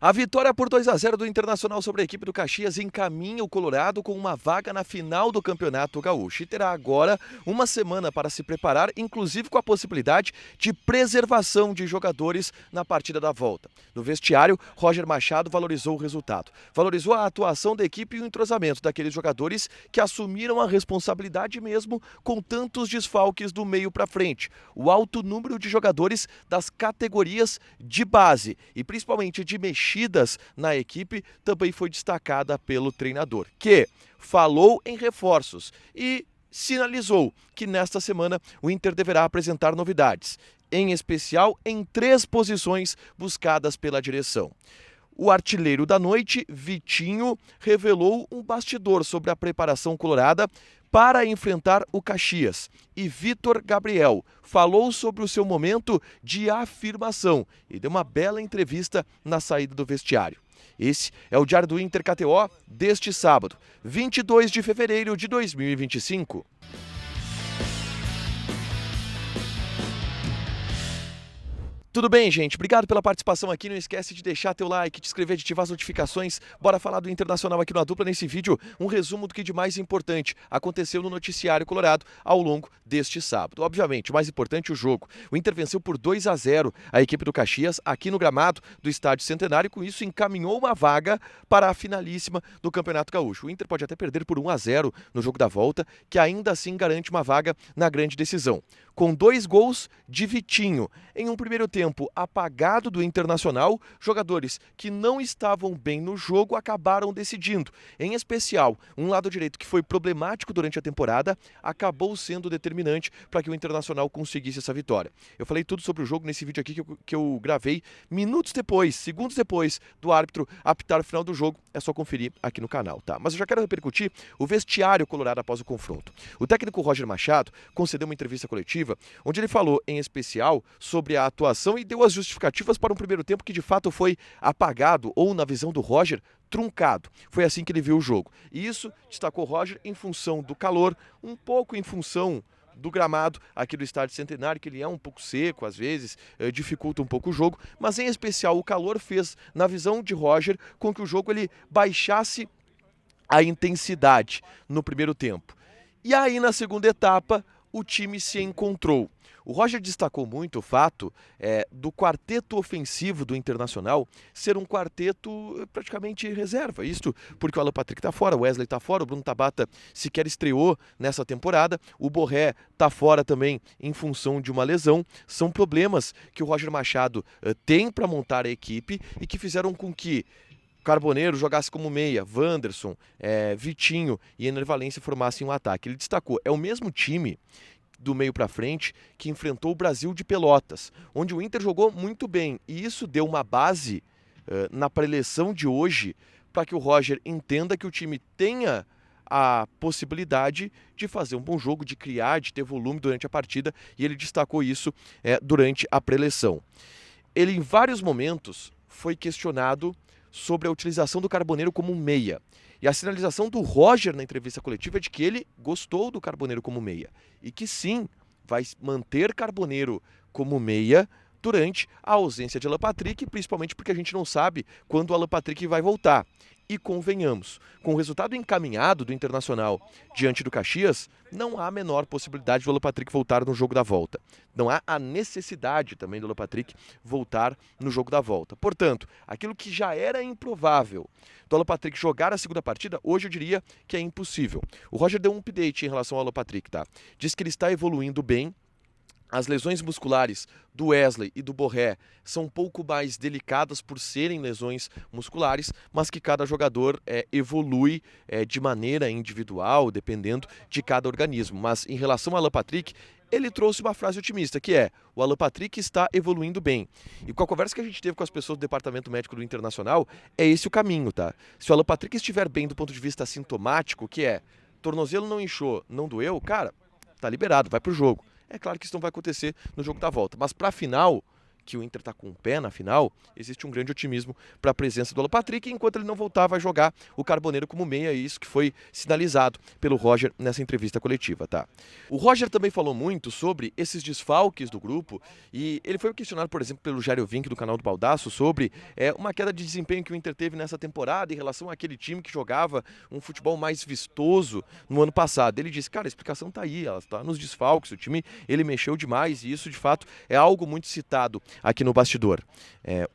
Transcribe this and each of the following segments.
A vitória por 2-0 do Internacional sobre a equipe do Caxias encaminha o Colorado com uma vaga na final do Campeonato Gaúcho e terá agora uma semana para se preparar, inclusive com a possibilidade de preservação de jogadores na partida da volta. No vestiário, Roger Machado valorizou o resultado. Valorizou a atuação da equipe e o entrosamento daqueles jogadores que assumiram a responsabilidade mesmo com tantos desfalques do meio para frente. O alto número de jogadores das categorias de base e principalmente de mexidas na equipe também foi destacada pelo treinador, que falou em reforços e sinalizou que nesta semana o Inter deverá apresentar novidades, em especial em 3 posições buscadas pela direção. O artilheiro da noite, Vitinho, revelou um bastidor sobre a preparação colorada para enfrentar o Caxias. E Vitor Gabriel falou sobre o seu momento de afirmação e deu uma bela entrevista na saída do vestiário. Esse é o Diário do Inter KTO deste sábado, 22 de fevereiro de 2025. Tudo bem, gente? Obrigado pela participação aqui. Não esquece de deixar teu like, de inscrever, de ativar as notificações. Bora falar do Internacional aqui na Dupla nesse vídeo. Um resumo do que de mais importante aconteceu no noticiário colorado ao longo deste sábado. Obviamente, o mais importante o jogo. O Inter venceu por 2-0 a equipe do Caxias aqui no gramado do Estádio Centenário e com isso encaminhou uma vaga para a finalíssima do Campeonato Gaúcho. O Inter pode até perder por 1-0 no jogo da volta, que ainda assim garante uma vaga na grande decisão. Com 2 gols de Vitinho em um primeiro tempo apagado do Internacional, jogadores que não estavam bem no jogo acabaram decidindo. Em especial, um lado direito que foi problemático durante a temporada acabou sendo determinante para que o Internacional conseguisse essa vitória. Eu falei tudo sobre o jogo nesse vídeo aqui que eu gravei minutos depois, segundos depois do árbitro apitar o final do jogo. É só conferir aqui no canal, tá? Mas eu já quero repercutir o vestiário colorado após o confronto. O técnico Roger Machado concedeu uma entrevista coletiva onde ele falou em especial sobre a atuação e deu as justificativas para um primeiro tempo que de fato foi apagado ou, na visão do Roger, truncado. Foi assim que ele viu o jogo. E isso destacou Roger em função do calor, um pouco em função do gramado aqui do Estádio Centenário, que ele é um pouco seco, às vezes dificulta um pouco o jogo, mas em especial o calor fez, na visão de Roger, com que o jogo ele baixasse a intensidade no primeiro tempo. E aí, na segunda etapa, o time se encontrou. O Roger destacou muito o fato do quarteto ofensivo do Internacional ser um quarteto praticamente reserva. Isto porque o Alan Patrick está fora, o Wesley está fora, o Bruno Tabata sequer estreou nessa temporada, o Borré está fora também em função de uma lesão. São problemas que o Roger Machado tem para montar a equipe e que fizeram com que Carboneiro jogasse como meia, Wanderson, Vitinho e Ener Valencia formassem um ataque. Ele destacou, é o mesmo time do meio para frente que enfrentou o Brasil de Pelotas, onde o Inter jogou muito bem. E isso deu uma base na preleção de hoje para que o Roger entenda que o time tenha a possibilidade de fazer um bom jogo, de criar, de ter volume durante a partida, e ele destacou isso durante a preleção. Ele, em vários momentos, foi questionado sobre a utilização do Carboneiro como meia. E a sinalização do Roger na entrevista coletiva é de que ele gostou do Carboneiro como meia. E que sim, vai manter Carboneiro como meia durante a ausência de Alan Patrick, principalmente porque a gente não sabe quando o Alan Patrick vai voltar. E convenhamos, com o resultado encaminhado do Internacional diante do Caxias, não há a menor possibilidade do Alan Patrick voltar no jogo da volta. Não há a necessidade também do Alan Patrick voltar no jogo da volta. Portanto, aquilo que já era improvável do Alan Patrick jogar a segunda partida, hoje eu diria que é impossível. O Roger deu um update em relação ao Alan Patrick, tá? Diz que ele está evoluindo bem. As lesões musculares do Wesley e do Borré são um pouco mais delicadas por serem lesões musculares, mas que cada jogador evolui de maneira individual, dependendo de cada organismo. Mas em relação ao Alan Patrick, ele trouxe uma frase otimista, que é: o Alan Patrick está evoluindo bem. E com a conversa que a gente teve com as pessoas do Departamento Médico do Internacional, é esse o caminho, tá? Se o Alan Patrick estiver bem do ponto de vista sintomático, que é tornozelo não inchou, não doeu, cara, tá liberado, vai pro jogo. É claro que isso não vai acontecer no jogo da volta, mas para a final, que o Inter está com o pé na final, existe um grande otimismo para a presença do Alan Patrick, enquanto ele não voltar vai jogar o Carboneiro como meia, e isso que foi sinalizado pelo Roger nessa entrevista coletiva, tá? O Roger também falou muito sobre esses desfalques do grupo, e ele foi questionado, por exemplo, pelo Jairo Vink do canal do Baldaço sobre uma queda de desempenho que o Inter teve nessa temporada em relação àquele time que jogava um futebol mais vistoso no ano passado. Ele disse, cara, a explicação tá aí, ela está nos desfalques, o time ele mexeu demais, e isso de fato é algo muito citado aqui no bastidor.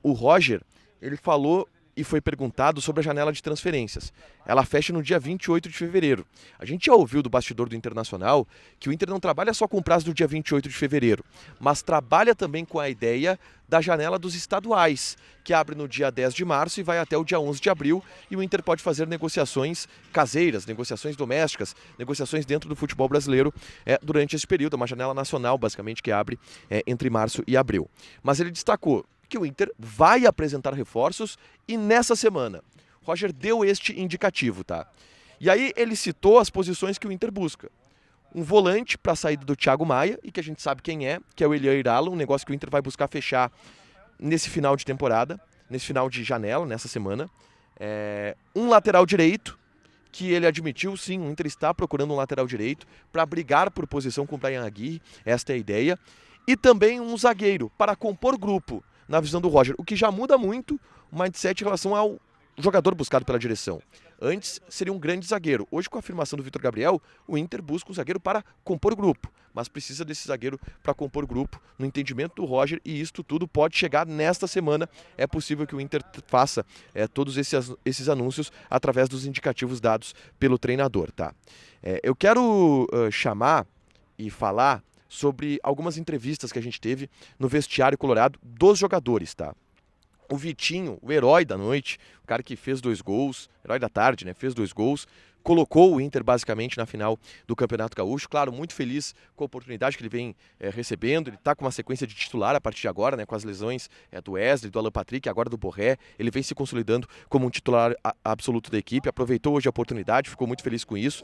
O Roger, ele falou e foi perguntado sobre a janela de transferências. Ela fecha no dia 28 de fevereiro. A gente já ouviu do bastidor do Internacional que o Inter não trabalha só com o prazo do dia 28 de fevereiro, mas trabalha também com a ideia da janela dos estaduais, que abre no dia 10 de março e vai até o dia 11 de abril, e o Inter pode fazer negociações caseiras, negociações domésticas, negociações dentro do futebol brasileiro durante esse período, uma janela nacional basicamente que abre entre março e abril. Mas ele destacou que o Inter vai apresentar reforços, e nessa semana Roger deu este indicativo, tá? E aí ele citou as posições que o Inter busca. Um volante para a saída do Thiago Maia, e que a gente sabe quem é, que é o Elian Irala, um negócio que o Inter vai buscar fechar nesse final de temporada, nesse final de janela, nessa semana. Um lateral direito, que ele admitiu, sim, o Inter está procurando um lateral direito para brigar por posição com o Bryan Aguirre, esta é a ideia. E também um zagueiro para compor grupo, na visão do Roger, o que já muda muito o mindset em relação ao jogador buscado pela direção. Antes seria um grande zagueiro. Hoje, com a afirmação do Vitor Gabriel, o Inter busca um zagueiro para compor grupo, mas precisa desse zagueiro para compor grupo, no entendimento do Roger, e isto tudo pode chegar nesta semana. É possível que o Inter faça todos esses anúncios através dos indicativos dados pelo treinador, tá? Eu quero chamar e falar sobre algumas entrevistas que a gente teve no vestiário colorado dos jogadores, tá? O Vitinho, o herói da noite, o cara que fez 2 gols, herói da tarde, né? Fez 2 gols, colocou o Inter basicamente na final do Campeonato Gaúcho. Claro, muito feliz com a oportunidade que ele vem recebendo. Ele está com uma sequência de titular a partir de agora, né? Com as lesões do Wesley, do Alan Patrick, agora do Borré. Ele vem se consolidando como um titular absoluto da equipe. Aproveitou hoje a oportunidade, ficou muito feliz com isso.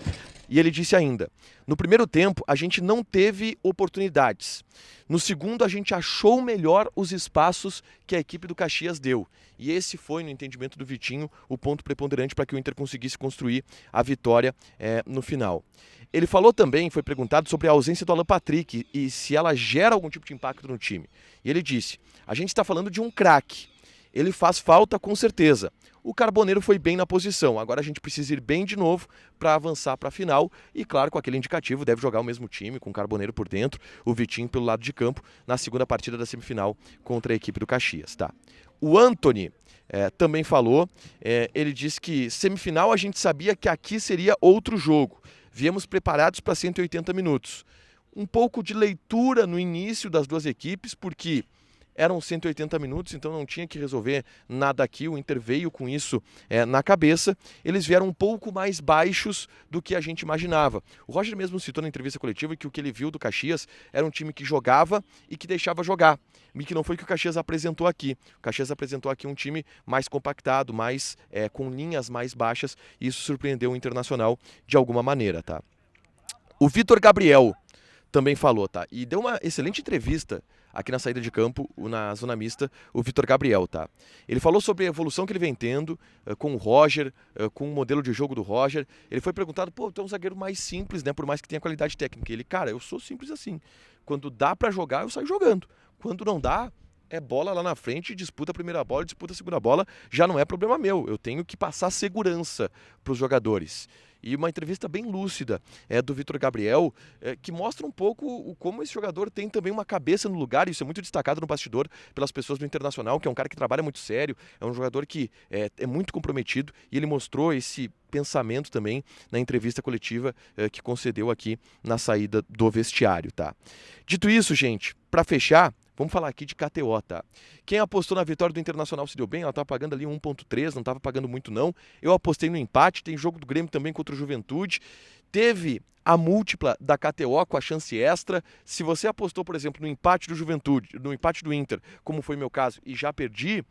E ele disse ainda, no primeiro tempo a gente não teve oportunidades. No segundo, a gente achou melhor os espaços que a equipe do Caxias deu. E esse foi, no entendimento do Vitinho, o ponto preponderante para que o Inter conseguisse construir a vitória no final. Ele falou também, foi perguntado sobre a ausência do Alan Patrick e se ela gera algum tipo de impacto no time. E ele disse, a gente está falando de um craque. Ele faz falta com certeza. O Carboneiro foi bem na posição, agora a gente precisa ir bem de novo para avançar para a final, e claro, com aquele indicativo, deve jogar o mesmo time, com o Carboneiro por dentro, o Vitinho pelo lado de campo, na segunda partida da semifinal contra a equipe do Caxias, tá? O Antony também falou, ele disse que semifinal a gente sabia que aqui seria outro jogo, viemos preparados para 180 minutos. Um pouco de leitura no início das duas equipes, porque eram 180 minutos, então não tinha que resolver nada aqui, o Inter veio com isso na cabeça. Eles vieram um pouco mais baixos do que a gente imaginava. O Roger mesmo citou na entrevista coletiva que o que ele viu do Caxias era um time que jogava e que deixava jogar, e que não foi o que o Caxias apresentou aqui. O Caxias apresentou aqui um time mais compactado, mais com linhas mais baixas, e isso surpreendeu o Internacional de alguma maneira, tá? O Vitor Gabriel também falou, tá? E deu uma excelente entrevista aqui na saída de campo, na zona mista, o Vitor Gabriel, tá? Ele falou sobre a evolução que ele vem tendo com o Roger, com o modelo de jogo do Roger. Ele foi perguntado, pô, tu é um zagueiro mais simples, né? Por mais que tenha qualidade técnica. Ele, cara, eu sou simples assim. Quando dá pra jogar, eu saio jogando. Quando não dá, é bola lá na frente, disputa a primeira bola, disputa a segunda bola, já não é problema meu. Eu tenho que passar segurança pros jogadores. E uma entrevista bem lúcida do Vitor Gabriel, que mostra um pouco como esse jogador tem também uma cabeça no lugar. Isso é muito destacado no bastidor pelas pessoas do Internacional, que é um cara que trabalha muito sério, é um jogador que é muito comprometido, e ele mostrou esse pensamento também na entrevista coletiva que concedeu aqui na saída do vestiário, tá? Dito isso, gente, para fechar, vamos falar aqui de KTO, tá? Quem apostou na vitória do Internacional se deu bem, ela estava pagando ali 1,3, não estava pagando muito não. Eu apostei no empate, tem jogo do Grêmio também contra o Juventude. Teve a múltipla da KTO com a chance extra. Se você apostou, por exemplo, no empate do Juventude, no empate do Inter, como foi meu caso, e já perdi,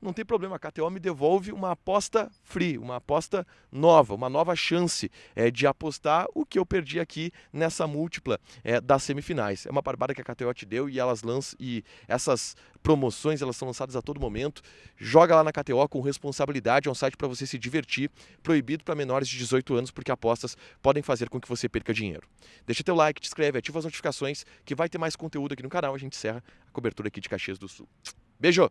não tem problema, a KTO me devolve uma aposta free, uma aposta nova, uma nova chance de apostar o que eu perdi aqui nessa múltipla das semifinais. É uma barbada que a KTO te deu e essas promoções elas são lançadas a todo momento. Joga lá na KTO com responsabilidade, é um site para você se divertir, proibido para menores de 18 anos, porque apostas podem fazer com que você perca dinheiro. Deixa teu like, te inscreve, ativa as notificações, que vai ter mais conteúdo aqui no canal. A gente encerra a cobertura aqui de Caxias do Sul. Beijo!